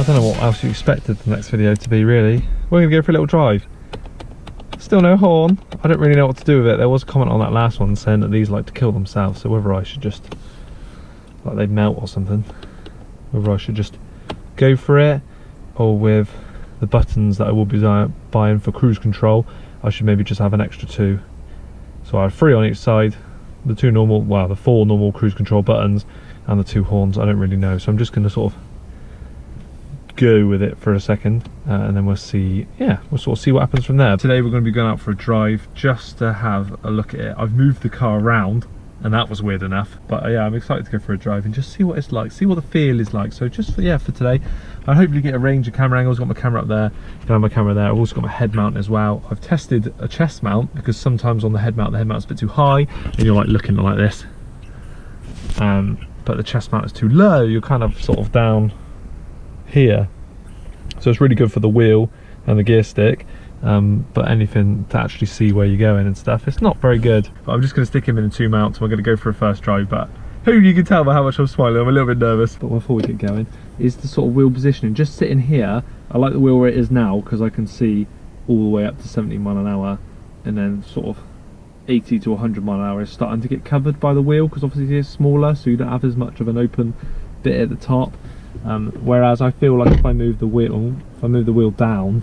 I don't know what else you expected the next video to be, really. We're going to go for a little drive. Still no horn. I don't really know what to do with it. There was a comment on that last one saying that these like to kill themselves, so whether I should just, like they melt or something, whether I should just go for it, or with the buttons that I will be buying for cruise control, I should maybe just have an extra 2. So I have 3 on each side, the 4 normal cruise control buttons and the 2 horns. I don't really know, so I'm just going to sort of go with it for a second, and then we'll see. Yeah, we'll sort of see what happens from there. Today we're going to be going out for a drive just to have a look at it. I've moved the car around, and that was weird enough, but yeah, I'm excited to go for a drive and just see what it's like, see what the feel is like. So just for, yeah, for today, I hopefully get a range of camera angles. Got my camera up there, I have my camera there. I've also got my head mount as well. I've tested a chest mount because sometimes on the head mount's a bit too high and you're like looking like this, but the chest mount is too low, you're kind of sort of down here, so it's really good for the wheel and the gear stick, but anything to actually see where you're going and stuff, it's not very good. But I'm just going to stick him in 2 mounts and we're going to go for a first drive. But hopefully you can tell by how much I'm smiling, I'm a little bit nervous. But before we get going, is the sort of wheel positioning. Just sitting here, I like the wheel where it is now because I can see all the way up to 70 mile an hour, and then sort of 80 to 100 mile an hour is starting to get covered by the wheel, because obviously it's smaller, so you don't have as much of an open bit at the top. Whereas I feel like if I move the wheel down,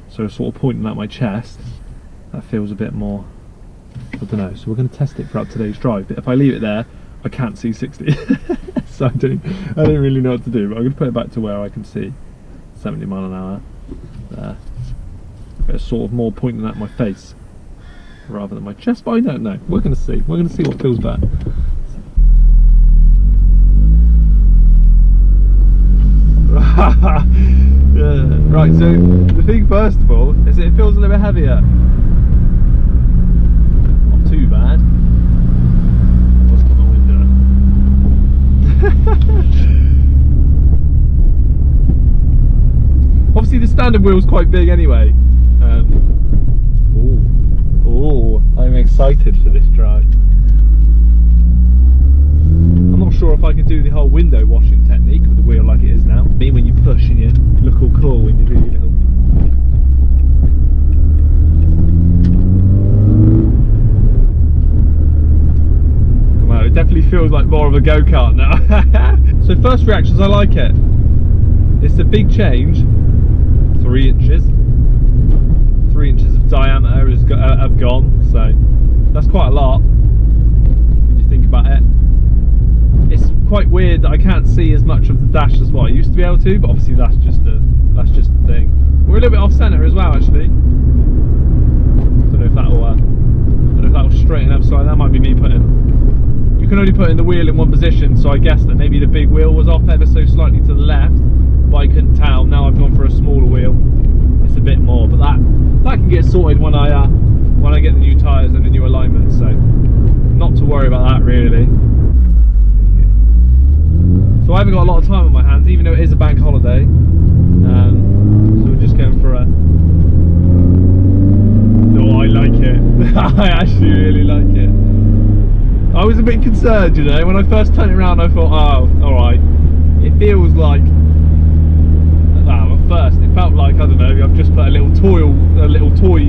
so sort of pointing at my chest, that feels a bit more, I don't know. So we're going to test it throughout today's drive, but if I leave it there, I can't see 60. So I don't really know what to do, but I'm going to put it back to where I can see 70 mile an hour there. But it's sort of more pointing at my face rather than my chest, but I don't know. We're going to see. We're going to see what feels better. Yeah. Right, so the thing first of all is it feels a little bit heavier. Not too bad. What's got my window? Obviously the standard wheel's quite big anyway. Oh, I'm excited for this drive. I'm not sure if I can do the whole window washing technique with the wheel like it is now. I mean, when you push and you look all cool when you do your little... Come on, it definitely feels like more of a go-kart now. So first reactions, I like it. It's a big change. 3 inches. 3 inches of diameter have gone, so that's quite a lot when you think about it. It's quite weird that I can't see as much of the dash as what I used to be able to, but obviously that's just the thing. We're a little bit off centre as well, actually. Don't know if that'll straighten up. So that might be me putting. You can only put in the wheel in one position, so I guess that maybe the big wheel was off ever so slightly to the left, but I couldn't tell. Now I've gone for a smaller wheel. It's a bit more, but that can get sorted when I get the new tyres and the new alignment. So not to worry about that really. So I haven't got a lot of time on my hands, even though it is a bank holiday. So we're just going for a... Oh, I like it. I actually really like it. I was a bit concerned, you know, when I first turned it around I thought, oh, alright. It feels like... at first it felt like, I don't know, I've just put a little toy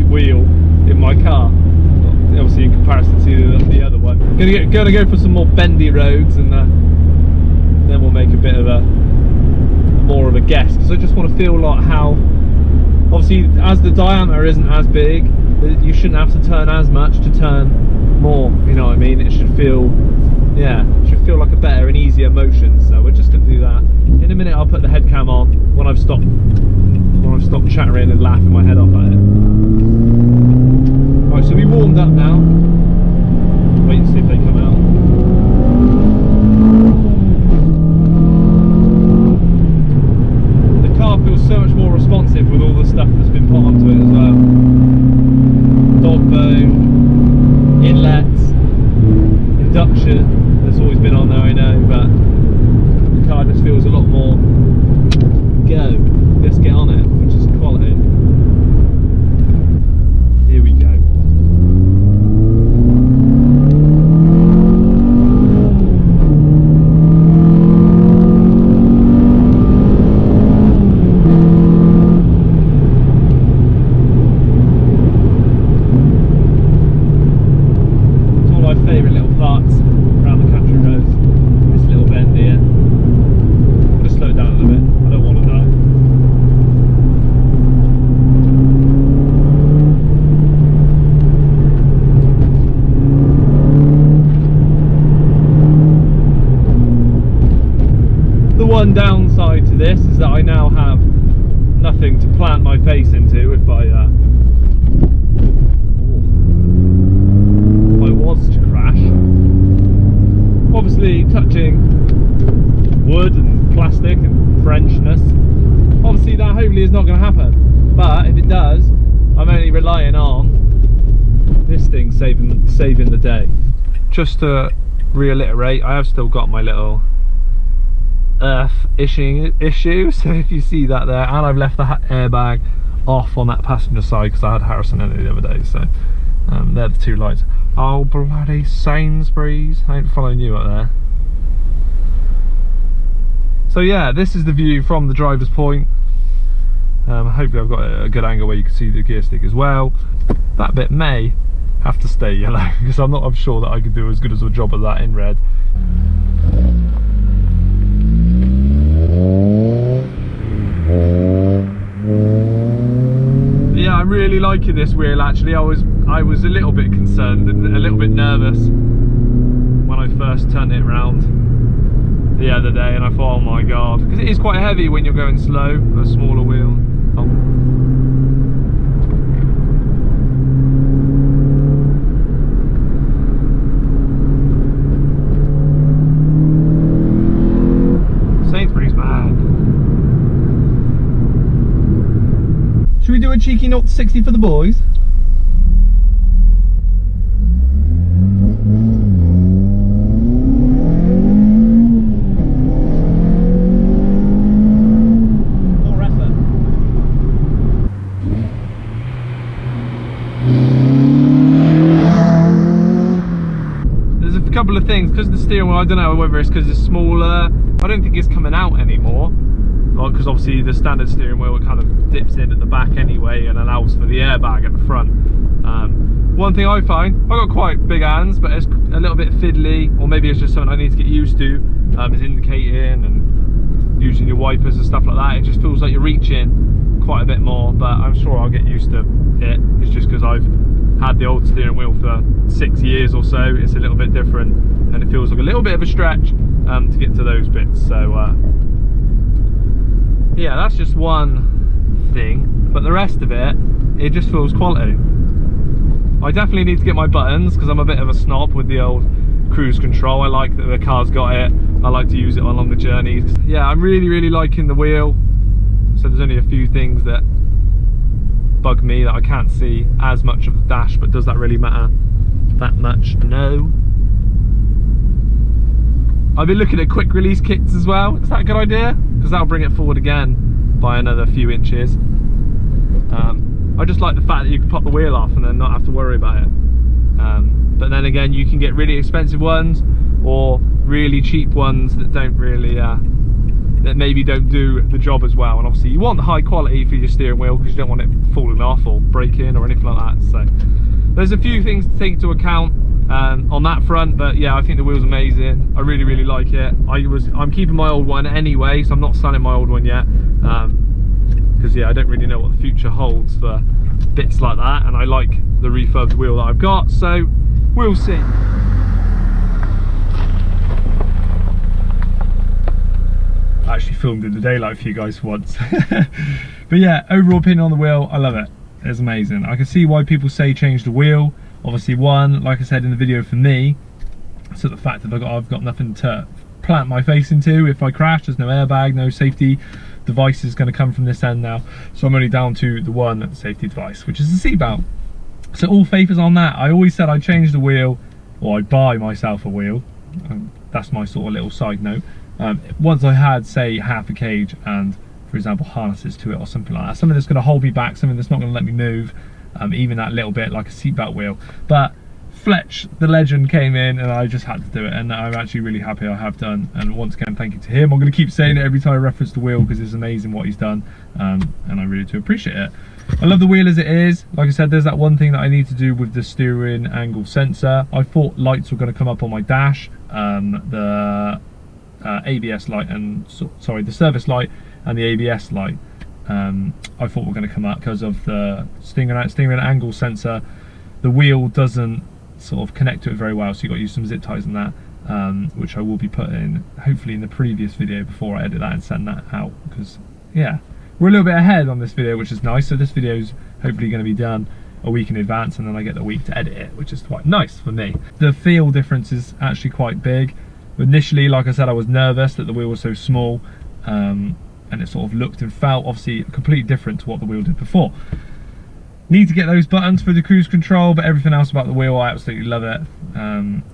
wheel in my car. Obviously in comparison to the other one. Gonna go for some more bendy roads, and then we'll make a bit of more of a guess, because I just want to feel like how, obviously as the diameter isn't as big, you shouldn't have to turn as much to turn more, you know what I mean? It should feel, yeah, it should feel like a better and easier motion. So we're just going to do that. In a minute I'll put the head cam on when I've stopped chattering and laughing my head off at it. Right, so we warmed up now. Wait and see if they come out. Feels so much more responsive with all the stuff that's been put onto it as well. Dog bone, inlets, induction, that's always been on there, I know, but the car just feels a lot more go, let's get on it, which is quality. this is that I now have nothing to plant my face into if I was to crash. Obviously touching wood and plastic and Frenchness, obviously that hopefully is not going to happen, but if it does, I'm only relying on this thing saving the day. Just to reiterate, I have still got my little earth issue, so if you see that there, and I've left the airbag off on that passenger side because I had Harrison in it the other day, so they're the two lights. Oh bloody Sainsbury's, I ain't following you up there. So yeah, this is the view from the driver's point. Hopefully I've got a good angle where you can see the gear stick as well. That bit may have to stay yellow because I'm sure that I could do as good as a job of that in red. Yeah, I'm really liking this wheel actually. I was a little bit concerned and a little bit nervous when I first turned it around the other day, and I thought, oh my god, because it is quite heavy when you're going slow, a smaller wheel. Sainsbury's, man. Should we do a cheeky 0 to 60 for the boys? Couple of things, because the steering wheel, I don't know whether it's because it's smaller, I don't think it's coming out anymore, because obviously the standard steering wheel kind of dips in at the back anyway and allows for the airbag at the front. One thing I find, I've got quite big hands, but it's a little bit fiddly, or maybe it's just something I need to get used to, is indicating and using your wipers and stuff like that. It just feels like you're reaching quite a bit more, but I'm sure I'll get used to it. It's just because I've had the old steering wheel for 6 years or so. It's a little bit different and it feels like a little bit of a stretch to get to those bits. So yeah, that's just one thing, but the rest of it just feels quality. I definitely need to get my buttons because I'm a bit of a snob with the old cruise control. I like that the car's got it. I like to use it on longer journeys. Yeah, I'm really liking the wheel. So there's only a few things that bug me that I can't see as much of the dash, but does that really matter that much? No. I've been looking at quick release kits as well. Is that a good idea? Because that'll bring it forward again by another few inches. I just like the fact that you can pop the wheel off and then not have to worry about it. But then again, you can get really expensive ones or really cheap ones that don't really that maybe don't do the job as well, and obviously you want the high quality for your steering wheel because you don't want it falling off or breaking or anything like that. So there's a few things to take into account on that front, but yeah, I think the wheel's amazing. I really like it. I'm keeping my old one anyway, so I'm not selling my old one yet, because yeah, I don't really know what the future holds for bits like that, and I like the refurbed wheel that I've got, so we'll see. I actually filmed in the daylight for you guys for once. But yeah, overall opinion on the wheel, I love it. It's amazing. I can see why people say change the wheel. Obviously, one, like I said in the video, for me, so the fact that I've got nothing to plant my face into if I crash. There's no airbag, no safety device is going to come from this end now, so I'm only down to the one safety device, which is the seatbelt. So all favours on that. I always said I'd change the wheel, or I'd buy myself a wheel. That's my sort of little side note. Once I had, say, half a cage and, for example, harnesses to it or something like that, something that's going to hold me back, something that's not going to let me move, even that little bit, like a seatbelt wheel. But Fletch, the legend, came in and I just had to do it, and I'm actually really happy I have done. And once again, thank you to him. I'm going to keep saying it every time I reference the wheel because it's amazing what he's done, and I really do appreciate it. I love the wheel as it is. Like I said, there's that one thing that I need to do with the steering angle sensor. I thought lights were going to come up on my dash, the ABS light and sorry, the service light and the ABS light. I thought were going to come up because of the steering angle sensor. The wheel doesn't sort of connect to it very well, so you've got to use some zip ties and that. which I will be putting hopefully in the previous video before I edit that and send that out, because yeah, we're a little bit ahead on this video, which is nice. So this video is hopefully going to be done a week in advance, and then I get the week to edit it, which is quite nice for me. The feel difference is actually quite big. Initially, like I said, I was nervous that the wheel was so small, and it sort of looked and felt obviously completely different to what the wheel did before. Need to get those buttons for the cruise control, but everything else about the wheel, I absolutely love it.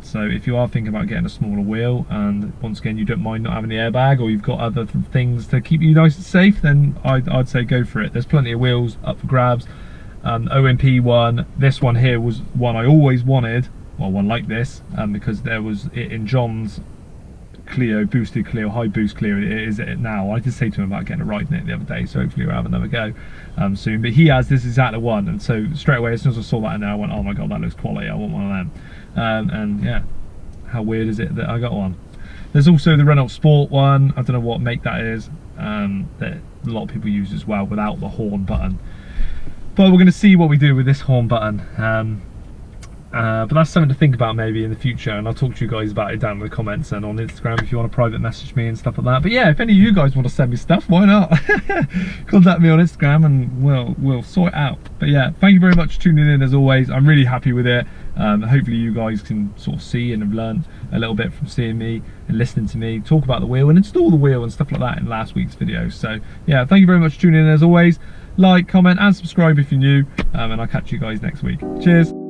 So if you are thinking about getting a smaller wheel, and once again you don't mind not having the airbag, or you've got other things to keep you nice and safe, then I'd say go for it. There's plenty of wheels up for grabs. OMP one, this one here was one I always wanted, well, one like this, because there was it in John's Clio, boosted Clio, high boost Clio, it is it now. I did say to him about getting a ride in it the other day, so hopefully we'll have another go soon. But he has this exact one, and so straight away as soon as I saw that in there, I went, oh my god, that looks quality, I want one of them. And yeah, how weird is it that I got one. There's also the Renault Sport one, I don't know what make that is, that a lot of people use as well without the horn button. But we're going to see what we do with this horn button. But that's something to think about maybe in the future, and I'll talk to you guys about it down in the comments and on Instagram if you want to private message me and stuff like that. But yeah, if any of you guys want to send me stuff, why not? Contact me on Instagram and we'll sort it out. But yeah, thank you very much for tuning in as always. I'm really happy with it. Hopefully you guys can sort of see and have learned a little bit from seeing me and listening to me talk about the wheel and install the wheel and stuff like that in last week's video. So yeah, thank you very much for tuning in as always. Like, comment and subscribe if you're new, and I'll catch you guys next week. Cheers.